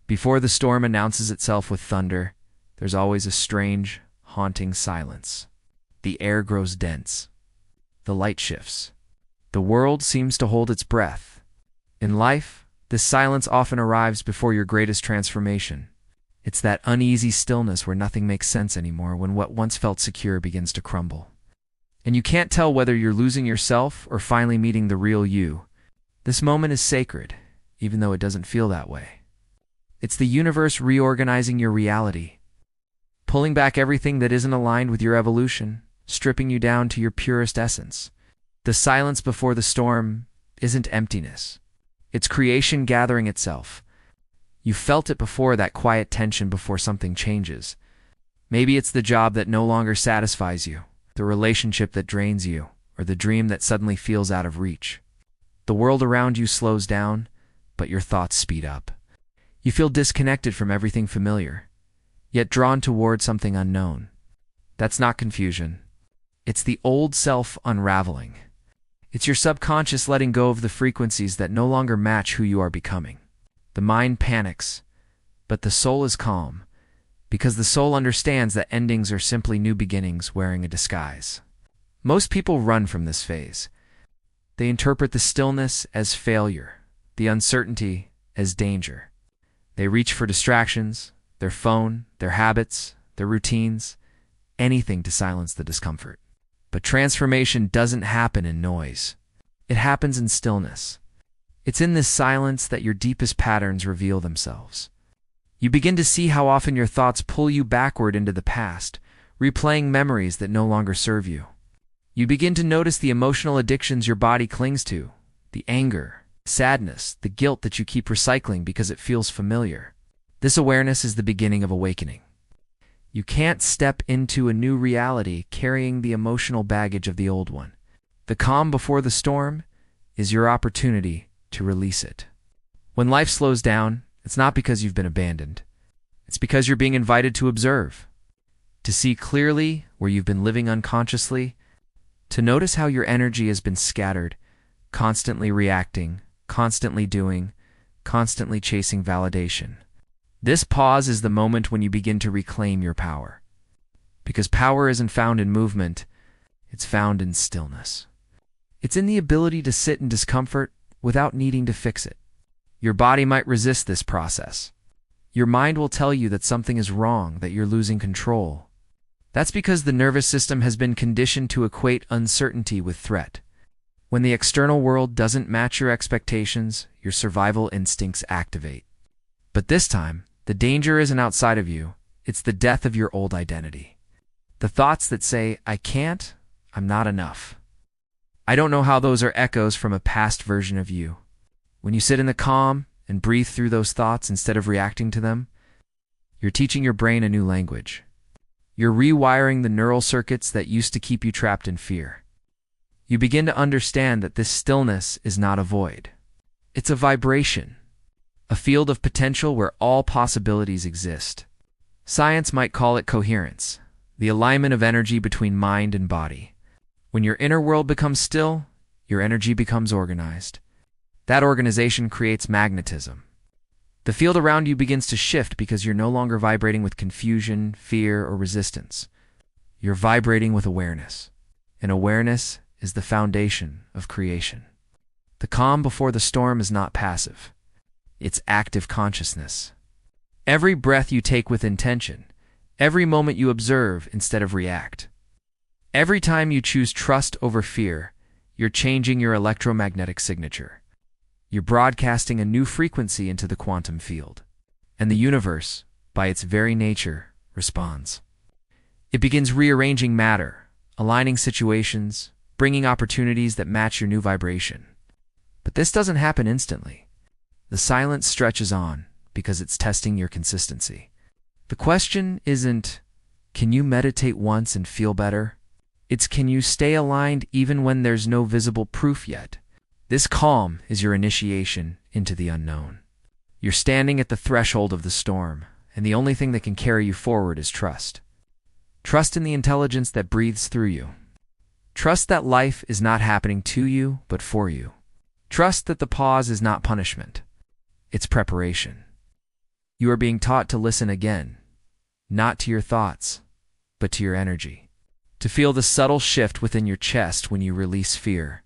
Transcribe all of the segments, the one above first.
Before the storm announces itself with thunder, there's always a strange, haunting silence. The air grows dense. The light shifts. The world seems to hold its breath. In life, this silence often arrives before your greatest transformation. It's that uneasy stillness where nothing makes sense anymore, when what once felt secure begins to crumble. And you can't tell whether you're losing yourself or finally meeting the real you. This moment is sacred, even though it doesn't feel that way. It's the universe reorganizing your reality, pulling back everything that isn't aligned with your evolution, stripping you down to your purest essence. The silence before the storm isn't emptiness. It's creation gathering itself. You felt it before, that quiet tension before something changes. Maybe it's the job that no longer satisfies you, the relationship that drains you, or the dream that suddenly feels out of reach. The world around you slows down, but your thoughts speed up. You feel disconnected from everything familiar, yet drawn toward something unknown. That's not confusion. It's the old self unraveling. It's your subconscious letting go of the frequencies that no longer match who you are becoming. The mind panics, but the soul is calm, because the soul understands that endings are simply new beginnings wearing a disguise. Most people run from this phase. They interpret the stillness as failure, the uncertainty as danger. They reach for distractions, their phone, their habits, their routines, anything to silence the discomfort. But transformation doesn't happen in noise. It happens in stillness. It's in this silence that your deepest patterns reveal themselves. You begin to see how often your thoughts pull you backward into the past, replaying memories that no longer serve you. You begin to notice the emotional addictions your body clings to, the anger, sadness, the guilt that you keep recycling because it feels familiar. This awareness is the beginning of awakening. You can't step into a new reality carrying the emotional baggage of the old one. The calm before the storm is your opportunity to release it. When life slows down, it's not because you've been abandoned. It's because you're being invited to observe, to see clearly where you've been living unconsciously, to notice how your energy has been scattered, constantly reacting, constantly doing, constantly chasing validation. This pause is the moment when you begin to reclaim your power. Because power isn't found in movement, it's found in stillness. It's in the ability to sit in discomfort without needing to fix it. Your body might resist this process. Your mind will tell you that something is wrong, that you're losing control. That's because the nervous system has been conditioned to equate uncertainty with threat. When the external world doesn't match your expectations, your survival instincts activate. But this time, the danger isn't outside of you, it's the death of your old identity. The thoughts that say, I can't, I'm not enough. I don't know how those are echoes from a past version of you. When you sit in the calm and breathe through those thoughts instead of reacting to them, you're teaching your brain a new language. You're rewiring the neural circuits that used to keep you trapped in fear. You begin to understand that this stillness is not a void. It's a vibration, a field of potential where all possibilities exist. Science might call it coherence, the alignment of energy between mind and body. When your inner world becomes still, your energy becomes organized. That organization creates magnetism. The field around you begins to shift because you're no longer vibrating with confusion, fear, or resistance. You're vibrating with awareness. And awareness is the foundation of creation. The calm before the storm is not passive. It's active consciousness. Every breath you take with intention, every moment you observe instead of react. Every time you choose trust over fear, you're changing your electromagnetic signature. You're broadcasting a new frequency into the quantum field. And the universe, by its very nature, responds. It begins rearranging matter, aligning situations, bringing opportunities that match your new vibration. But this doesn't happen instantly. The silence stretches on because it's testing your consistency. The question isn't, can you meditate once and feel better? It's, can you stay aligned even when there's no visible proof yet? This calm is your initiation into the unknown. You're standing at the threshold of the storm, and the only thing that can carry you forward is trust. Trust in the intelligence that breathes through you. Trust that life is not happening to you, but for you. Trust that the pause is not punishment. It's preparation. You are being taught to listen again, not to your thoughts, but to your energy. To feel the subtle shift within your chest when you release fear.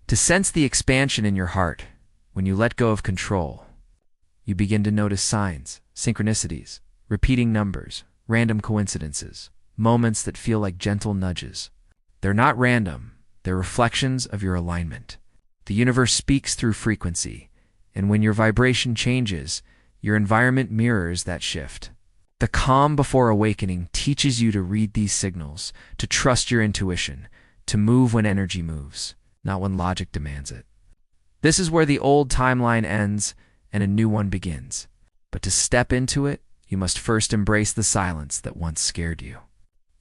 To sense the expansion in your heart when you let go of control. You begin to notice signs, synchronicities, repeating numbers, random coincidences, moments that feel like gentle nudges. They're not random, they're reflections of your alignment. The universe speaks through frequency, and when your vibration changes, your environment mirrors that shift. The calm before awakening teaches you to read these signals, to trust your intuition, to move when energy moves, not when logic demands it. This is where the old timeline ends and a new one begins. But to step into it, you must first embrace the silence that once scared you.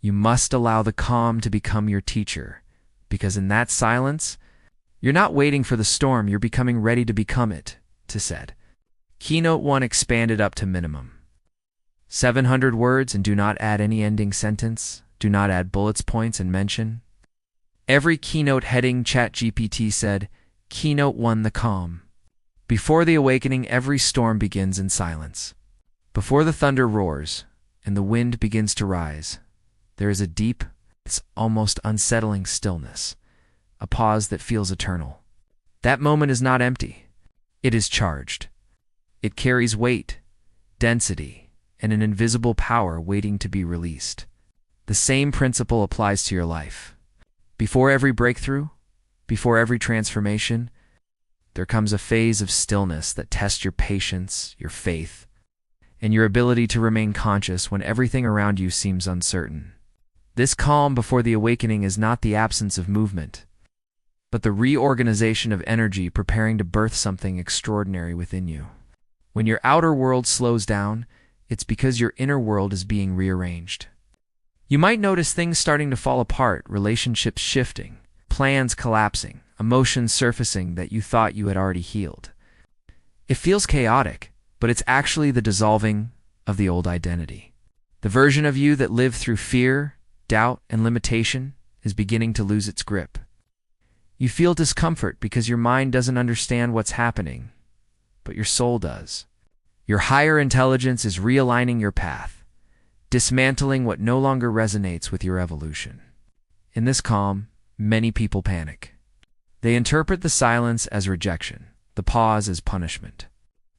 You must allow the calm to become your teacher, because in that silence, you're not waiting for the storm, you're becoming ready to become it, said. Keynote 1 expanded up to minimum. 700 words, and do not add any ending sentence. Do not add bullets, points, and mention. Every keynote heading, ChatGPT said, Keynote 1, the calm. Before the awakening, every storm begins in silence. Before the thunder roars and the wind begins to rise, there is a deep, it's almost unsettling stillness, a pause that feels eternal. That moment is not empty. It is charged. It carries weight, density, and an invisible power waiting to be released. The same principle applies to your life. Before every breakthrough, before every transformation, there comes a phase of stillness that tests your patience, your faith, and your ability to remain conscious when everything around you seems uncertain. This calm before the awakening is not the absence of movement, but the reorganization of energy preparing to birth something extraordinary within you. When your outer world slows down, it's because your inner world is being rearranged. You might notice things starting to fall apart, relationships shifting, plans collapsing, emotions surfacing that you thought you had already healed. It feels chaotic, but it's actually the dissolving of the old identity. The version of you that lived through fear, doubt, and limitation is beginning to lose its grip. You feel discomfort because your mind doesn't understand what's happening, but your soul does. Your higher intelligence is realigning your path, dismantling what no longer resonates with your evolution. In this calm, many people panic. They interpret the silence as rejection, the pause as punishment.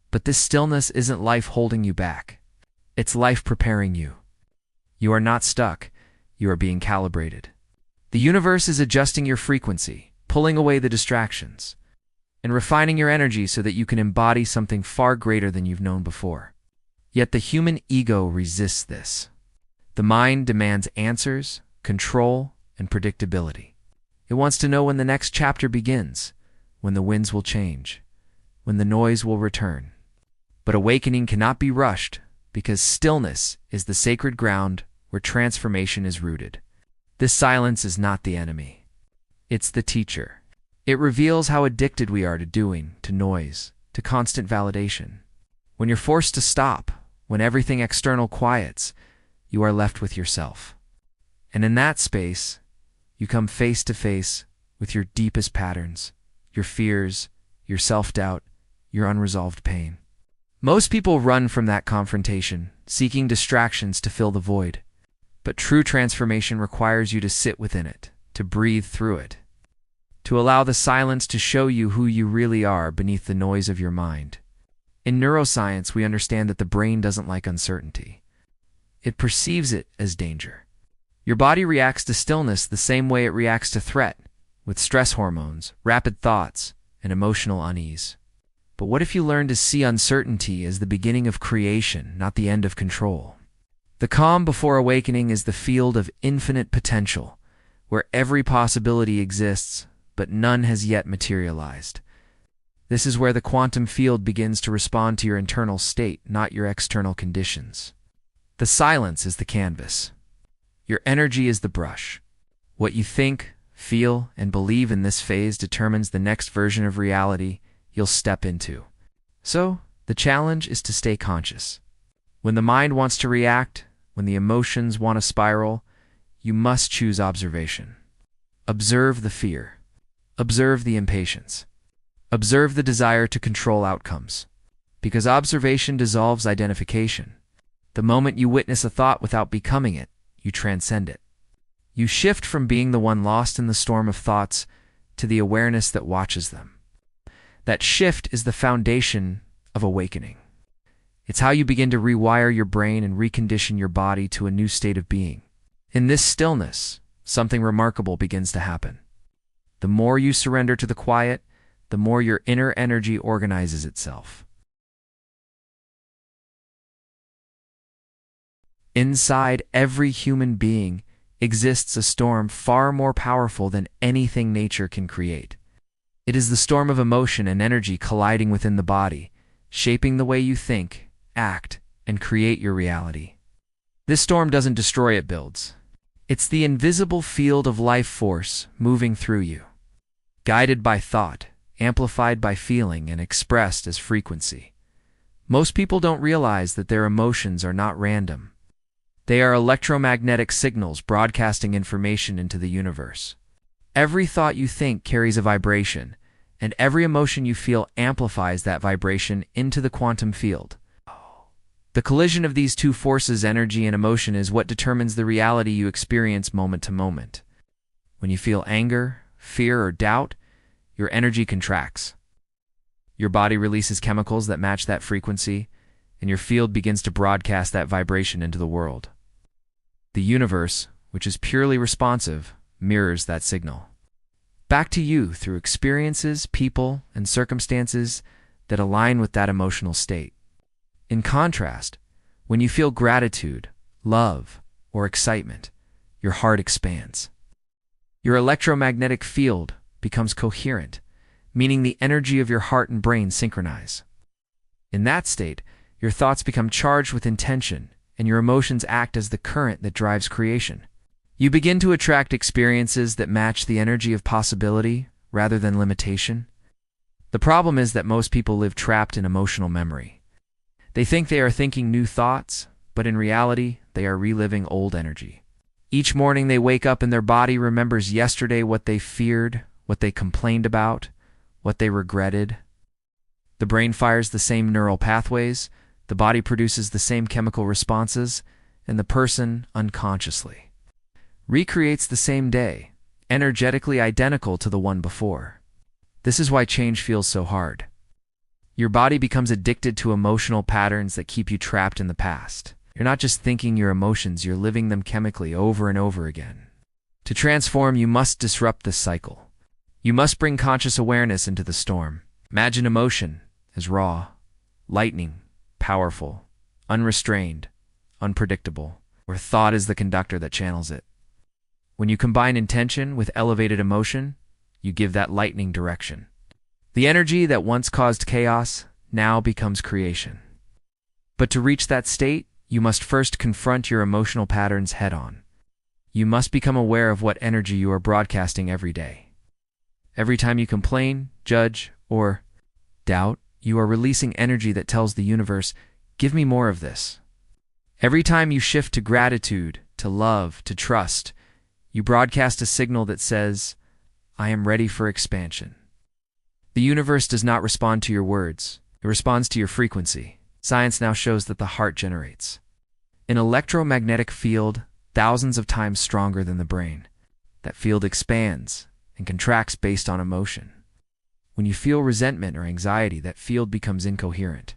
But this stillness isn't life holding you back. It's life preparing you. You are not stuck. You are being calibrated. The universe is adjusting your frequency, pulling away the distractions, and refining your energy so that you can embody something far greater than you've known before. Yet the human ego resists this. The mind demands answers, control, and predictability. It wants to know when the next chapter begins, when the winds will change, when the noise will return. But awakening cannot be rushed because stillness is the sacred ground where transformation is rooted. This silence is not the enemy. It's the teacher. It reveals how addicted we are to doing, to noise, to constant validation. When you're forced to stop, when everything external quiets, you are left with yourself. And in that space, you come face to face with your deepest patterns, your fears, your self-doubt, your unresolved pain. Most people run from that confrontation, seeking distractions to fill the void. But true transformation requires you to sit within it, to breathe through it, to allow the silence to show you who you really are beneath the noise of your mind. In neuroscience, we understand that the brain doesn't like uncertainty. It perceives it as danger. Your body reacts to stillness the same way it reacts to threat, with stress hormones, rapid thoughts, and emotional unease. But what if you learn to see uncertainty as the beginning of creation, not the end of control? The calm before awakening is the field of infinite potential, where every possibility exists, but none has yet materialized. This is where the quantum field begins to respond to your internal state, not your external conditions. The silence is the canvas. Your energy is the brush. What you think, feel, and believe in this phase determines the next version of reality you'll step into. So, the challenge is to stay conscious. When the mind wants to react, when the emotions want to spiral, you must choose observation. Observe the fear. Observe the impatience. Observe the desire to control outcomes. because observation dissolves identification. The moment you witness a thought without becoming it, you transcend it. You shift from being the one lost in the storm of thoughts to the awareness that watches them. That shift is the foundation of awakening. It's how you begin to rewire your brain and recondition your body to a new state of being. In this stillness, something remarkable begins to happen. The more you surrender to the quiet, the more your inner energy organizes itself. Inside every human being exists a storm far more powerful than anything nature can create. It is the storm of emotion and energy colliding within the body, shaping the way you think, act, and create your reality. This storm doesn't destroy, it builds. It's the invisible field of life force moving through you, guided by thought, amplified by feeling, and expressed as frequency. Most people don't realize that their emotions are not random. They are electromagnetic signals broadcasting information into the universe. Every thought you think carries a vibration, and every emotion you feel amplifies that vibration into the quantum field. The collision of these two forces, energy and emotion, is what determines the reality you experience moment to moment. When you feel anger, fear, or doubt, your energy contracts. Your body releases chemicals that match that frequency, and your field begins to broadcast that vibration into the world. The universe, which is purely responsive, mirrors that signal back to you through experiences, people, and circumstances that align with that emotional state. In contrast, when you feel gratitude, love, or excitement, your heart expands. Your electromagnetic field becomes coherent, meaning the energy of your heart and brain synchronize. In that state, your thoughts become charged with intention, and your emotions act as the current that drives creation. You begin to attract experiences that match the energy of possibility rather than limitation. The problem is that most people live trapped in emotional memory. They think they are thinking new thoughts, but in reality, they are reliving old energy. Each morning they wake up and their body remembers yesterday, what they feared, what they complained about, what they regretted. The brain fires the same neural pathways, the body produces the same chemical responses, and the person, unconsciously, recreates the same day, energetically identical to the one before. This is why change feels so hard. Your body becomes addicted to emotional patterns that keep you trapped in the past. You're not just thinking your emotions, you're living them chemically over and over again. To transform, you must disrupt this cycle. You must bring conscious awareness into the storm. Imagine emotion as raw, lightning, powerful, unrestrained, unpredictable, where thought is the conductor that channels it. When you combine intention with elevated emotion, you give that lightning direction. The energy that once caused chaos now becomes creation. But to reach that state, you must first confront your emotional patterns head-on. You must become aware of what energy you are broadcasting every day. Every time you complain, judge, or doubt, you are releasing energy that tells the universe, "Give me more of this." Every time you shift to gratitude, to love, to trust, you broadcast a signal that says, "I am ready for expansion." The universe does not respond to your words. It responds to your frequency. Science now shows that the heart generates an electromagnetic field thousands of times stronger than the brain. That field expands and contracts based on emotion. When you feel resentment or anxiety, that field becomes incoherent.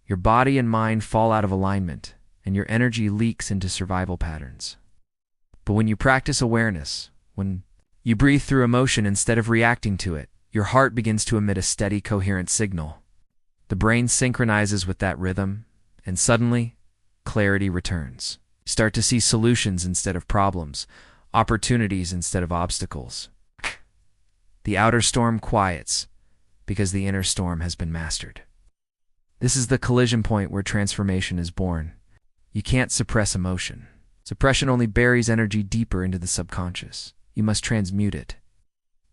Your body and mind fall out of alignment, and your energy leaks into survival patterns. But when you practice awareness, when you breathe through emotion instead of reacting to it, your heart begins to emit a steady, coherent signal. The brain synchronizes with that rhythm, and suddenly, clarity returns. You start to see solutions instead of problems, opportunities instead of obstacles. The outer storm quiets because the inner storm has been mastered. This is the collision point where transformation is born. You can't suppress emotion. Suppression only buries energy deeper into the subconscious. You must transmute it.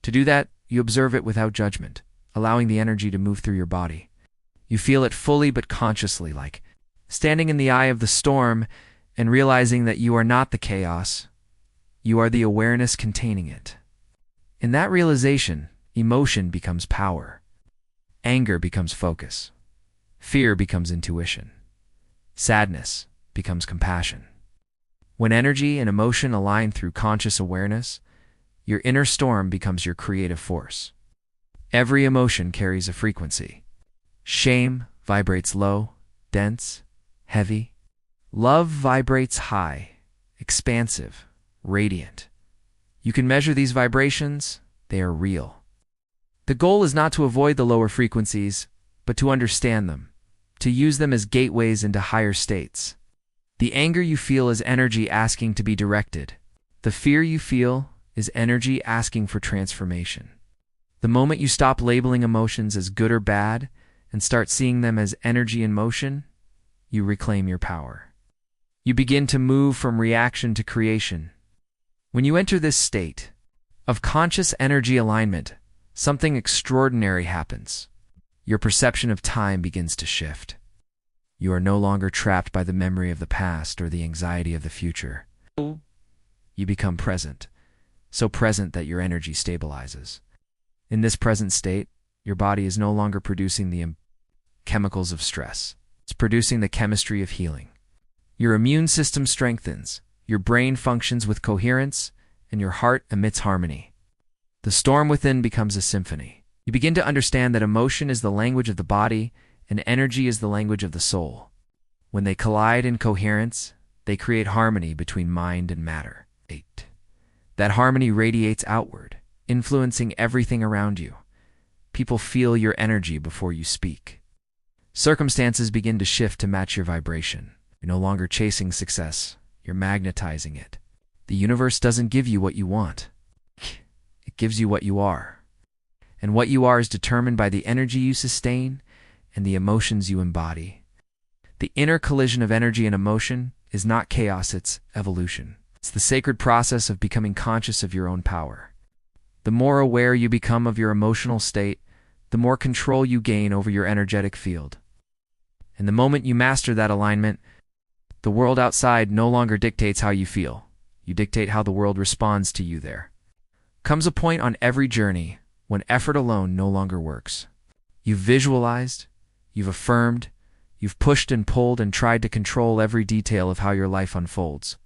To do that, you observe it without judgment, allowing the energy to move through your body. You feel it fully but consciously, like standing in the eye of the storm and realizing that you are not the chaos, you are the awareness containing it. In that realization, emotion becomes power. Anger becomes focus. Fear becomes intuition. Sadness becomes compassion. When energy and emotion align through conscious awareness, your inner storm becomes your creative force. Every emotion carries a frequency. Shame vibrates low, dense, heavy. Love vibrates high, expansive, radiant. You can measure these vibrations, they are real. The goal is not to avoid the lower frequencies, but to understand them, to use them as gateways into higher states. The anger you feel is energy asking to be directed. The fear you feel is energy asking for transformation. The moment you stop labeling emotions as good or bad and start seeing them as energy in motion, you reclaim your power. You begin to move from reaction to creation. When you enter this state of conscious energy alignment, something extraordinary happens. Your perception of time begins to shift. You are no longer trapped by the memory of the past or the anxiety of the future. You become present, so present that your energy stabilizes. In this present state, your body is no longer producing the chemicals of stress. It's producing the chemistry of healing. Your immune system strengthens, your brain functions with coherence, and your heart emits harmony. The storm within becomes a symphony. You begin to understand that emotion is the language of the body and energy is the language of the soul. When they collide in coherence, they create harmony between mind and matter. 8. That harmony radiates outward, influencing everything around you. People feel your energy before you speak. Circumstances begin to shift to match your vibration. You're no longer chasing success, you're magnetizing it. The universe doesn't give you what you want. It gives you what you are. And what you are is determined by the energy you sustain and the emotions you embody. The inner collision of energy and emotion is not chaos, it's evolution. It's the sacred process of becoming conscious of your own power. The more aware you become of your emotional state, the more control you gain over your energetic field. And the moment you master that alignment, the world outside no longer dictates how you feel. You dictate how the world responds to you there. Comes a point on every journey when effort alone no longer works. You've visualized, you've affirmed, you've pushed and pulled and tried to control every detail of how your life unfolds.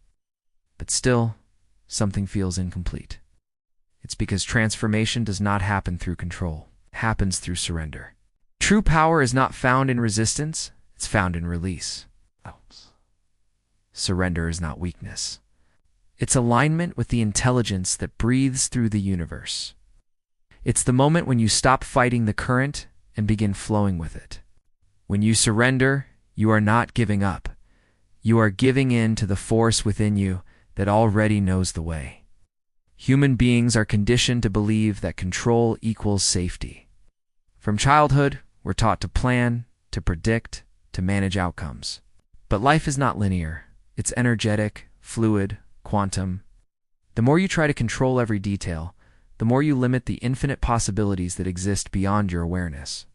But still, something feels incomplete. It's because transformation does not happen through control. It happens through surrender. True power is not found in resistance, it's found in release. Surrender is not weakness. It's alignment with the intelligence that breathes through the universe. It's the moment when you stop fighting the current and begin flowing with it. When you surrender, you are not giving up. You are giving in to the force within you that already knows the way. Human beings are conditioned to believe that control equals safety. From childhood, we're taught to plan, to predict, to manage outcomes. But life is not linear. It's energetic, fluid, quantum. The more you try to control every detail, the more you limit the infinite possibilities that exist beyond your awareness.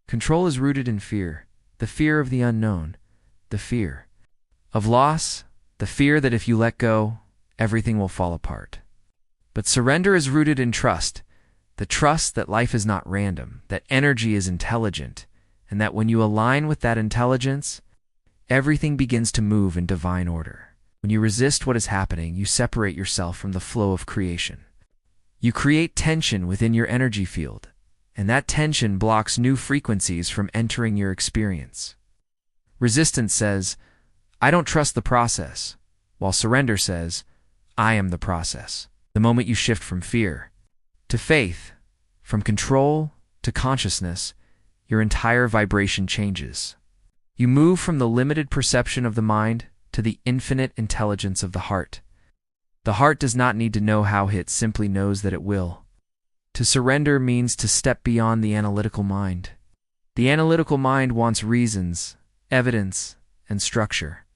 Control is rooted in fear, the fear of the unknown, the fear of loss, the fear that if you let go, everything will fall apart. But surrender is rooted in trust, the trust that life is not random, that energy is intelligent, and that when you align with that intelligence, everything begins to move in divine order. When you resist what is happening, you separate yourself from the flow of creation. You create tension within your energy field, and that tension blocks new frequencies from entering your experience. Resistance says, I don't trust the process, while surrender says, I am the process. The moment you shift from fear to faith, from control to consciousness, your entire vibration changes. You move from the limited perception of the mind to the infinite intelligence of the heart. The heart does not need to know how, it simply knows that it will. To surrender means to step beyond the analytical mind. The analytical mind wants reasons, evidence, and structure.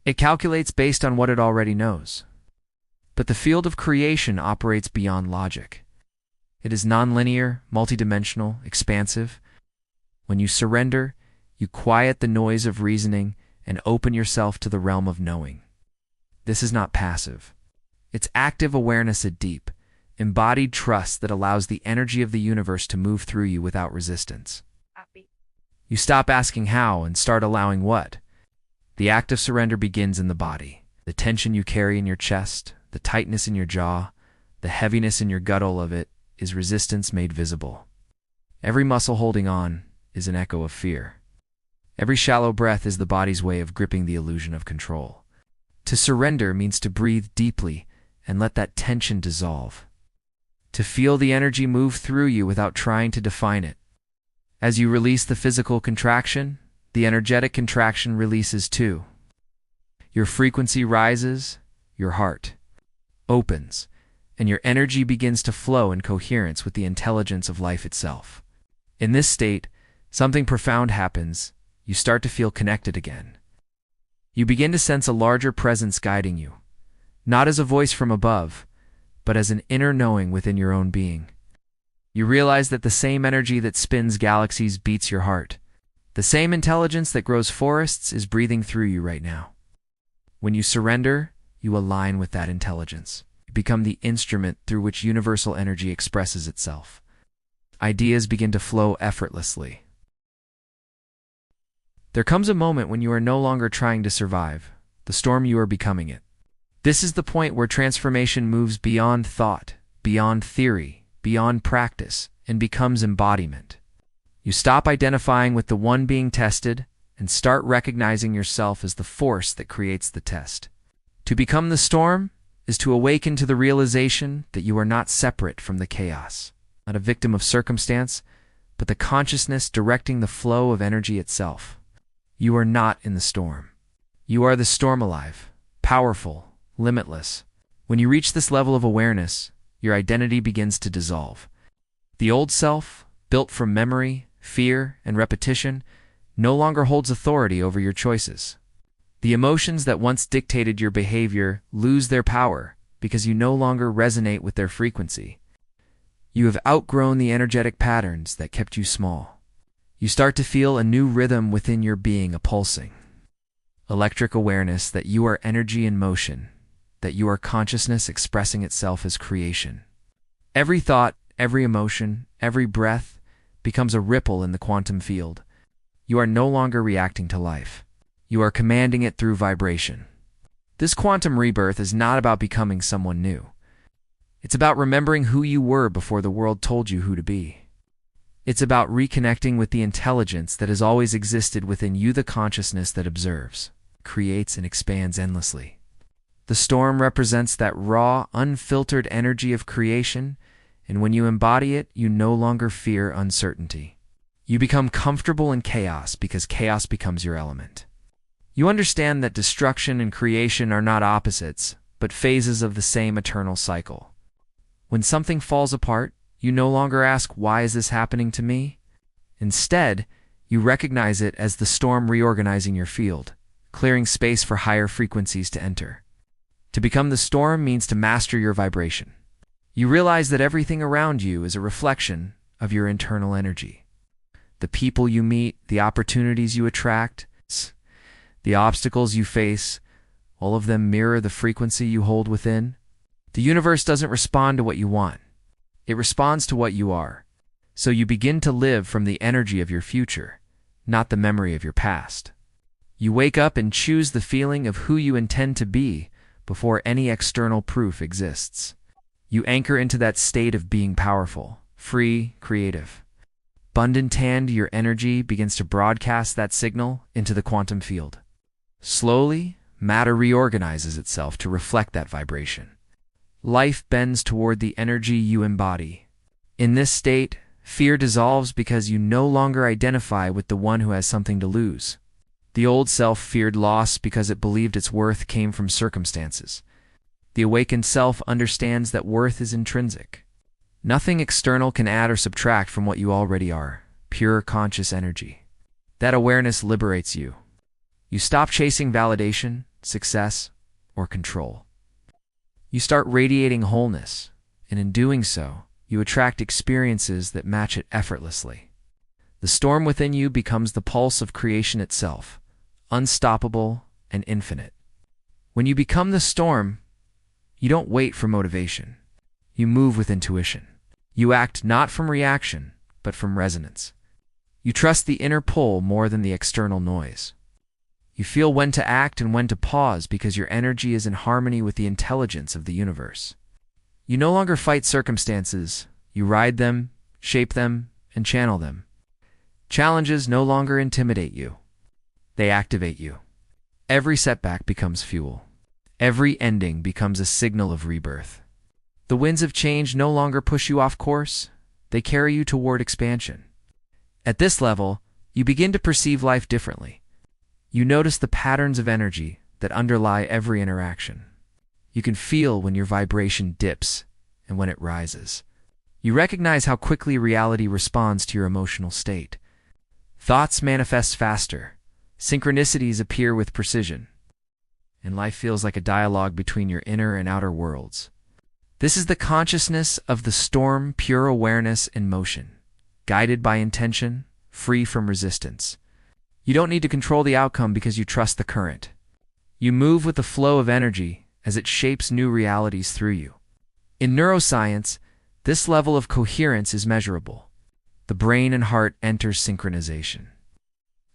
It calculates based on what it already knows. But the field of creation operates beyond logic. It is nonlinear, multidimensional, expansive. When you surrender, you quiet the noise of reasoning and open yourself to the realm of knowing. This is not passive. It's active awareness at deep, embodied trust that allows the energy of the universe to move through you without resistance. You stop asking how and start allowing what. The act of surrender begins in the body. The tension you carry in your chest, the tightness in your jaw, the heaviness in your gut, all of it is resistance made visible. Every muscle holding on is an echo of fear. Every shallow breath is the body's way of gripping the illusion of control. To surrender means to breathe deeply and let that tension dissolve. To feel the energy move through you without trying to define it. As you release the physical contraction, the energetic contraction releases too. Your frequency rises, your heart opens, and your energy begins to flow in coherence with the intelligence of life itself. In this state, something profound happens. You start to feel connected again. You begin to sense a larger presence guiding you, not as a voice from above, but as an inner knowing within your own being. You realize that the same energy that spins galaxies beats your heart. The same intelligence that grows forests is breathing through you right now. When you surrender, you align with that intelligence. You become the instrument through which universal energy expresses itself. Ideas begin to flow effortlessly. There comes a moment when you are no longer trying to survive the storm, you are becoming it. This is the point where transformation moves beyond thought, beyond theory, beyond practice, and becomes embodiment. You stop identifying with the one being tested and start recognizing yourself as the force that creates the test. To become the storm is to awaken to the realization that you are not separate from the chaos, not a victim of circumstance, but the consciousness directing the flow of energy itself. You are not in the storm. You are the storm, alive, powerful, limitless. When you reach this level of awareness, your identity begins to dissolve. The old self, built from memory, fear, and repetition, no longer holds authority over your choices. The emotions that once dictated your behavior lose their power because you no longer resonate with their frequency. You have outgrown the energetic patterns that kept you small. You start to feel a new rhythm within your being, a pulsing, electric awareness that you are energy in motion, that you are consciousness expressing itself as creation. Every thought, every emotion, every breath becomes a ripple in the quantum field. You are no longer reacting to life. You are commanding it through vibration. This quantum rebirth is not about becoming someone new. It's about remembering who you were before the world told you who to be. It's about reconnecting with the intelligence that has always existed within you, the consciousness that observes, creates, and expands endlessly. The storm represents that raw, unfiltered energy of creation, and when you embody it, you no longer fear uncertainty. You become comfortable in chaos because chaos becomes your element. You understand that destruction and creation are not opposites, but phases of the same eternal cycle. When something falls apart, you no longer ask, "Why is this happening to me?" Instead, you recognize it as the storm reorganizing your field, clearing space for higher frequencies to enter. To become the storm means to master your vibration. You realize that everything around you is a reflection of your internal energy. The people you meet, the opportunities you attract, the obstacles you face, all of them mirror the frequency you hold within. The universe doesn't respond to what you want. It responds to what you are. So you begin to live from the energy of your future, not the memory of your past. You wake up and choose the feeling of who you intend to be before any external proof exists. You anchor into that state of being powerful, free, creative. Abundant, and your energy begins to broadcast that signal into the quantum field. Slowly, matter reorganizes itself to reflect that vibration. Life bends toward the energy you embody. In this state, fear dissolves because you no longer identify with the one who has something to lose. The old self feared loss because it believed its worth came from circumstances. The awakened self understands that worth is intrinsic. Nothing external can add or subtract from what you already are, pure conscious energy. That awareness liberates you. You stop chasing validation, success, or control. You start radiating wholeness, and in doing so, you attract experiences that match it effortlessly. The storm within you becomes the pulse of creation itself, unstoppable and infinite. When you become the storm, you don't wait for motivation. You move with intuition. You act not from reaction, but from resonance. You trust the inner pull more than the external noise. You feel when to act and when to pause because your energy is in harmony with the intelligence of the universe. You no longer fight circumstances. You ride them, shape them, and channel them. Challenges no longer intimidate you. They activate you. Every setback becomes fuel. Every ending becomes a signal of rebirth. The winds of change no longer push you off course. They carry you toward expansion. At this level, you begin to perceive life differently. You notice the patterns of energy that underlie every interaction. You can feel when your vibration dips and when it rises. You recognize how quickly reality responds to your emotional state. Thoughts manifest faster. Synchronicities appear with precision. And life feels like a dialogue between your inner and outer worlds. This is the consciousness of the storm, pure awareness in motion, guided by intention, free from resistance. You don't need to control the outcome because you trust the current. You move with the flow of energy as it shapes new realities through you. In neuroscience, this level of coherence is measurable. The brain and heart enter synchronization.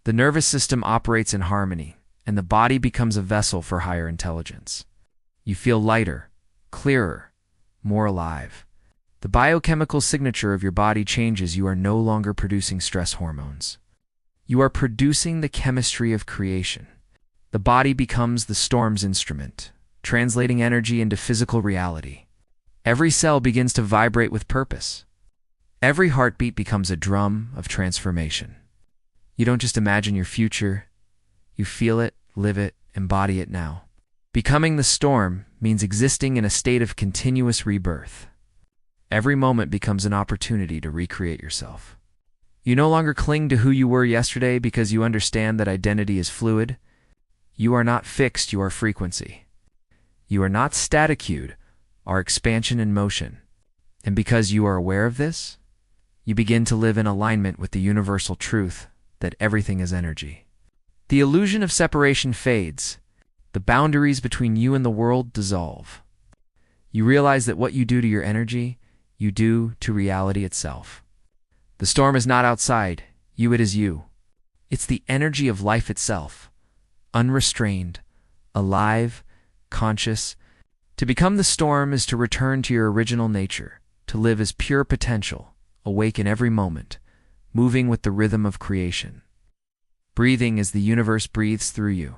The nervous system operates in harmony, and the body becomes a vessel for higher intelligence. You feel lighter, clearer, more alive. The biochemical signature of your body changes. You are no longer producing stress hormones. You are producing the chemistry of creation. The body becomes the storm's instrument, translating energy into physical reality. Every cell begins to vibrate with purpose. Every heartbeat becomes a drum of transformation. You don't just imagine your future, you feel it, live it, embody it now. Becoming the storm means existing in a state of continuous rebirth. Every moment becomes an opportunity to recreate yourself. You no longer cling to who you were yesterday because you understand that identity is fluid. You are not fixed, you are frequency. You are not static, you are expansion in motion. And because you are aware of this, you begin to live in alignment with the universal truth that everything is energy. The illusion of separation fades. The boundaries between you and the world dissolve. You realize that what you do to your energy, you do to reality itself. The storm is not outside, it is you. It's the energy of life itself, unrestrained, alive, conscious. To become the storm is to return to your original nature, to live as pure potential, awaken every moment, moving with the rhythm of creation. Breathing as the universe breathes through you.